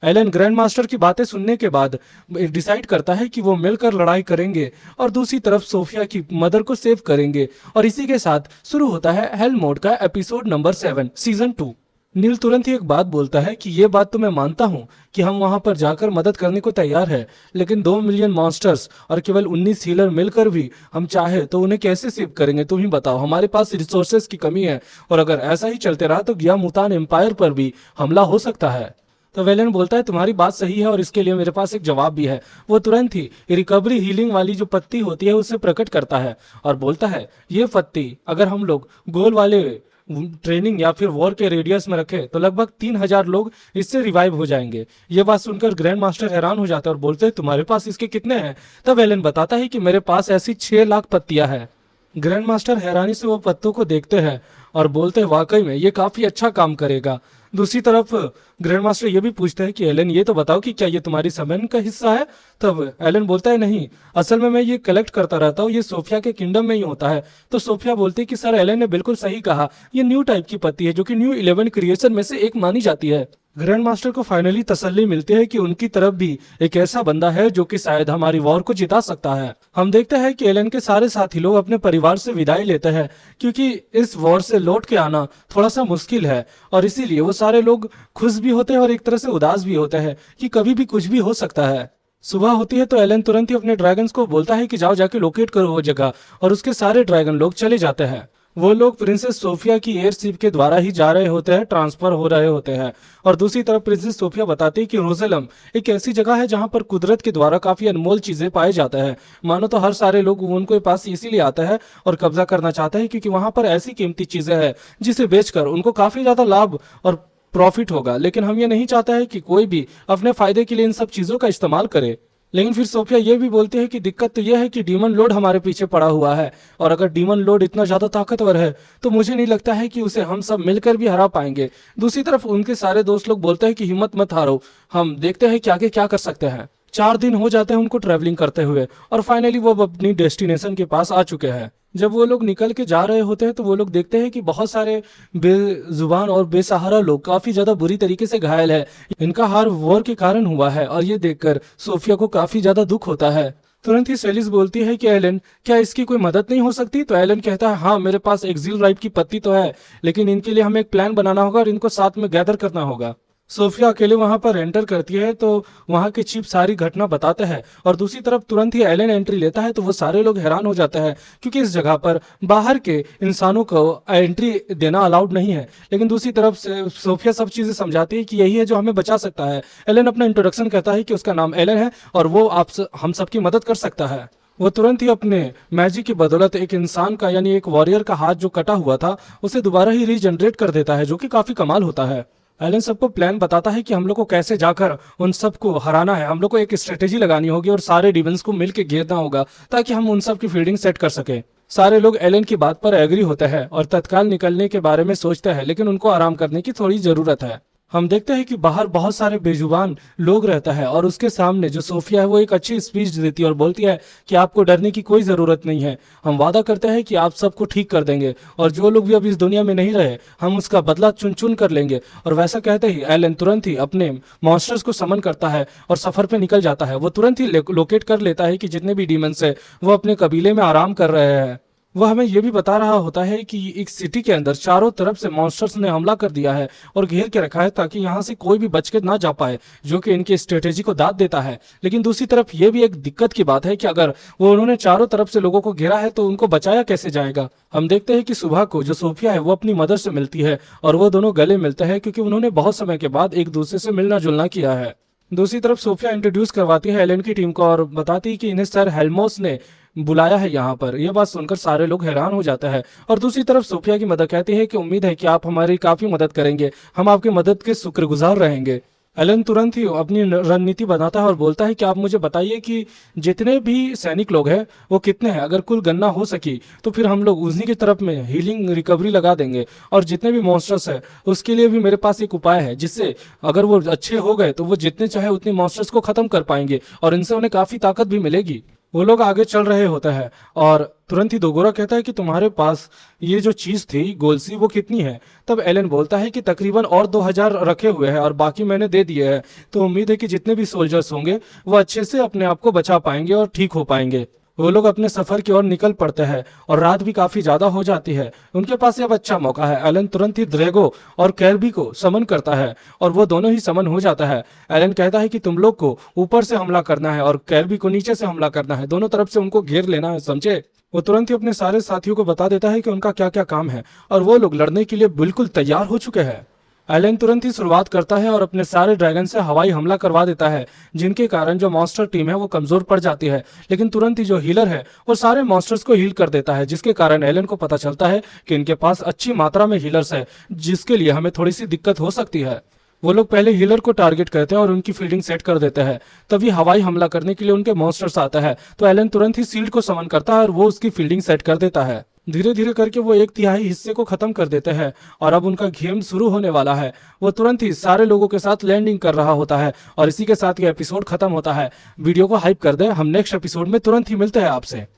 Elon grand master की बातें सुनने के बाद डिसाइड करता है कि वो मिलकर लड़ाई करेंगे और दूसरी तरफ सोफिया की मदर को सेव करेंगे। और इसी के साथ शुरू होता है हेल मोड का एपिसोड नंबर 7 सीजन 2। नील तुरंत ही एक बात बोलता है कि ये बात तो मैं मानता हूँ कि हम वहां पर जाकर मदद करने को तैयार है, लेकिन 2 मिलियन मॉन्स्टर्स और केवल 19 हीलर मिलकर भी हम चाहे तो उन्हें कैसे सेव करेंगे? तुम ही बताओ। हमारे पास रिसोर्सेज की कमी है और अगर ऐसा ही चलते रहा तो गिया मुतान एम्पायर पर भी हमला हो सकता है। तो वेलन बोलता है तुम्हारी बात सही है और इसके लिए मेरे पास एक जवाब भी है। वो तुरंत ही रिकवरी हीलिंग वाली जो पत्ती होती है उसे प्रकट करता है और बोलता है ये पत्ती अगर हम लोग गोल वाले ट्रेनिंग या फिर वॉर के रेडियस में रखे तो लगभग 3000 लोग इससे रिवाइव हो जाएंगे। ये बात सुनकर ग्रैंड मास्टर हैरान हो जाता है और बोलते हैं तुम्हारे पास इसके कितने हैं? तब एलन बताता है कि मेरे पास ऐसी 6 लाख पत्तियां हैं। ग्रैंड मास्टर हैरानी से वो पत्तों को देखते हैं और बोलते हैं वाकई में ये काफी अच्छा काम करेगा। दूसरी तरफ ग्रैंड मास्टर ये भी पूछते हैं कि एलन ये तो बताओ कि क्या ये तुम्हारी समन का हिस्सा है? तब एलन बोलता है नहीं, असल में मैं ये कलेक्ट करता रहता हूँ, ये सोफिया के किंगडम में ही होता है। तो सोफिया बोलती है कि सर एलन ने बिल्कुल सही कहा, ये न्यू टाइप की पत्ती है जो कि न्यू 11 क्रिएशन में से एक मानी जाती है। ग्रैंड मास्टर को फाइनली तसल्ली मिलती है कि उनकी तरफ भी एक ऐसा बंदा है जो कि शायद हमारी वॉर को जिता सकता है। हम देखते हैं कि एलन के सारे साथी लोग अपने परिवार से विदाई लेते हैं क्योंकि इस वॉर से लौट के आना थोड़ा सा मुश्किल है और इसीलिए वो सारे लोग खुश भी होते हैं और एक तरह से उदास भी होते हैं कि कभी भी कुछ भी हो सकता है। सुबह होती है तो एलन तुरंत ही अपने ड्रैगन्स को बोलता है कि जाओ जाके लोकेट करो वो जगह, और उसके सारे ड्रैगन लोग चले जाते हैं। वो लोग प्रिंसेस सोफिया की एयरशिप के द्वारा ही जा रहे होते हैं, ट्रांसफर हो रहे होते हैं। और दूसरी तरफ प्रिंसेस सोफिया बताती है कि रोजेलम एक ऐसी जगह है जहां पर कुदरत के द्वारा काफी अनमोल चीजें पाए जाते हैं। मानो तो हर सारे लोग उनके पास इसीलिए आते हैं और कब्जा करना चाहते हैं क्योंकि वहां पर ऐसी कीमती चीजें हैं जिसे बेचकर उनको काफी ज्यादा लाभ और प्रॉफिट होगा। लेकिन हम ये नहीं चाहते हैं कि कोई भी अपने फायदे के लिए इन सब चीजों का इस्तेमाल करे। लेकिन फिर सोफिया ये भी बोलती है कि दिक्कत तो यह है कि डीमन लॉर्ड हमारे पीछे पड़ा हुआ है और अगर डीमन लॉर्ड इतना ज्यादा ताकतवर है तो मुझे नहीं लगता है कि उसे हम सब मिलकर भी हरा पाएंगे। दूसरी तरफ उनके सारे दोस्त लोग बोलते हैं कि हिम्मत मत हारो, हम देखते हैं कि आगे क्या कर सकते हैं। 4 दिन हो जाते हैं उनको ट्रैवलिंग करते हुए और फाइनली वो अपनी डेस्टिनेशन के पास आ चुके हैं। जब वो लोग निकल के जा रहे होते हैं तो वो लोग देखते हैं कि बहुत सारे बेजुबान और बेसहारा लोग काफी ज्यादा बुरी तरीके से घायल है। इनका हार वॉर के कारण हुआ है और ये देखकर सोफिया को काफी ज्यादा दुख होता है। तुरंत ही सेलिस बोलती है कि एलन क्या इसकी कोई मदद नहीं हो सकती? तो एलन कहता है हाँ मेरे पास एक्सिल राइप की पत्ती तो है, लेकिन इनके लिए हमें एक प्लान बनाना होगा और इनको साथ में गैदर करना होगा। सोफिया अकेले वहां पर एंटर करती है तो वहां के चीफ सारी घटना बताते हैं और दूसरी तरफ तुरंत ही एलन एंट्री लेता है तो वो सारे लोग हैरान हो जाते हैं क्योंकि इस जगह पर बाहर के इंसानों को एंट्री देना अलाउड नहीं है। लेकिन दूसरी तरफ से सोफिया सब चीजें समझाती है कि यही है जो हमें बचा सकता है। एलन अपना इंट्रोडक्शन कहता है कि उसका नाम एलन है और वो हम सबकी मदद कर सकता है। वो तुरंत ही अपने मैजिक की बदौलत एक इंसान का यानी एक वॉरियर का हाथ जो कटा हुआ था उसे दोबारा ही रीजनरेट कर देता है, जो कि काफी कमाल होता है। एलन सबको प्लान बताता है कि हम लोग को कैसे जाकर उन सबको हराना है। हम लोग को एक स्ट्रेटेजी लगानी होगी और सारे डिफेंस को मिलकर घेरना होगा ताकि हम उन सब की फील्डिंग सेट कर सके। सारे लोग एलन की बात पर एग्री होते हैं और तत्काल निकलने के बारे में सोचते हैं, लेकिन उनको आराम करने की थोड़ी जरूरत है। हम देखते हैं कि बाहर बहुत सारे बेजुबान लोग रहता है और उसके सामने जो सोफिया है वो एक अच्छी स्पीच देती है और बोलती है कि आपको डरने की कोई जरूरत नहीं है, हम वादा करते हैं कि आप सबको ठीक कर देंगे और जो लोग भी अब इस दुनिया में नहीं रहे हम उसका बदला चुन चुन कर लेंगे। और वैसा कहते ही एलन तुरंत ही अपने मॉन्स्टर्स को समन करता है और सफर पे निकल जाता है। वो तुरंत ही लोकेट कर लेता है कि जितने भी डीमंस है वो अपने कबीले में आराम कर रहे हैं। वह हमें यह भी बता रहा होता है कि एक सिटी के अंदर चारों तरफ से मॉन्स्टर्स ने हमला कर दिया है और घेर के रखा है ताकि यहाँ से कोई भी बच के ना जा पाए, जो कि इनकी स्ट्रेटेजी को दाद देता है। लेकिन दूसरी तरफ यह भी एक दिक्कत की बात है कि अगर वो उन्होंने चारों तरफ से लोगों को घेरा है तो उनको बचाया कैसे जाएगा। हम देखते हैं कि सुबह को जो सोफिया है वो अपनी मदर से मिलती है और वो दोनों गले मिलते हैं क्योंकि उन्होंने बहुत समय के बाद एक दूसरे से मिलना जुलना किया है। दूसरी तरफ सोफिया इंट्रोड्यूस करवाती है एलन की टीम को और बताती है कि इन्हें सर हेल्मोस ने बुलाया है यहाँ पर। यह बात सुनकर सारे लोग हैरान हो जाते हैं और दूसरी तरफ सोफिया की मदर कहती है कि उम्मीद है कि आप हमारी काफी मदद करेंगे, हम आपकी मदद के शुक्रगुजार रहेंगे। एलन तुरंत ही अपनी रणनीति बनाता है और बोलता है कि आप मुझे बताइए कि जितने भी सैनिक लोग हैं वो कितने हैं। अगर कुल गणना हो सकी तो फिर हम लोग उन्हीं की तरफ में हीलिंग रिकवरी लगा देंगे और जितने भी मॉन्स्टर्स है उसके लिए भी मेरे पास एक उपाय है जिससे अगर वो अच्छे हो गए तो वो जितने चाहे उतने मॉन्स्टर्स को खत्म कर पाएंगे और इनसे उन्हें काफी ताकत भी मिलेगी। वो लोग आगे चल रहे होते हैं और तुरंत ही दोगोरा कहता है कि तुम्हारे पास ये जो चीज थी गोल सी वो कितनी है। तब एलन बोलता है कि तकरीबन और 2000 रखे हुए हैं और बाकी मैंने दे दिए हैं। तो उम्मीद है कि जितने भी सोल्जर्स होंगे वो अच्छे से अपने आप को बचा पाएंगे और ठीक हो पाएंगे। वो लोग अपने सफर की ओर निकल पड़ते हैं और रात भी काफी ज्यादा हो जाती है। उनके पास अब अच्छा मौका है। एलन तुरंत ही ड्रैगो और कैरबी को समन करता है और वो दोनों ही समन हो जाता है। एलन कहता है कि तुम लोग को ऊपर से हमला करना है और कैरबी को नीचे से हमला करना है, दोनों तरफ से उनको घेर लेना है, समझे। वो तुरंत ही अपने सारे साथियों को बता देता है कि उनका क्या क्या काम है और वो लोग लड़ने के लिए बिल्कुल तैयार हो चुके हैं। एलन तुरंत ही शुरुआत करता है और अपने सारे ड्रैगन से हवाई हमला करवा देता है, जिनके कारण जो मॉन्स्टर टीम है वो कमजोर पड़ जाती है। लेकिन तुरंत ही जो हीलर है वो सारे मॉन्स्टर्स को हील कर देता है, जिसके कारण एलन को पता चलता है कि इनके पास अच्छी मात्रा में हीलर्स है, जिसके लिए हमें थोड़ी सी दिक्कत हो सकती है। वो लोग पहले हीलर को टारगेट करते हैं और उनकी फील्डिंग सेट कर देते हैं। तभी हवाई हमला करने के लिए उनके मॉन्स्टर्स आता है, तो एलन तुरंत ही सील्ड को समन करता है और वो उसकी फील्डिंग सेट कर देता है। धीरे धीरे करके वो 1/3 हिस्से को खत्म कर देते हैं और अब उनका गेम शुरू होने वाला है। वो तुरंत ही सारे लोगों के साथ लैंडिंग कर रहा होता है और इसी के साथ ये एपिसोड खत्म होता है। वीडियो को हाइप कर दे, हम नेक्स्ट एपिसोड में तुरंत ही मिलते हैं आपसे।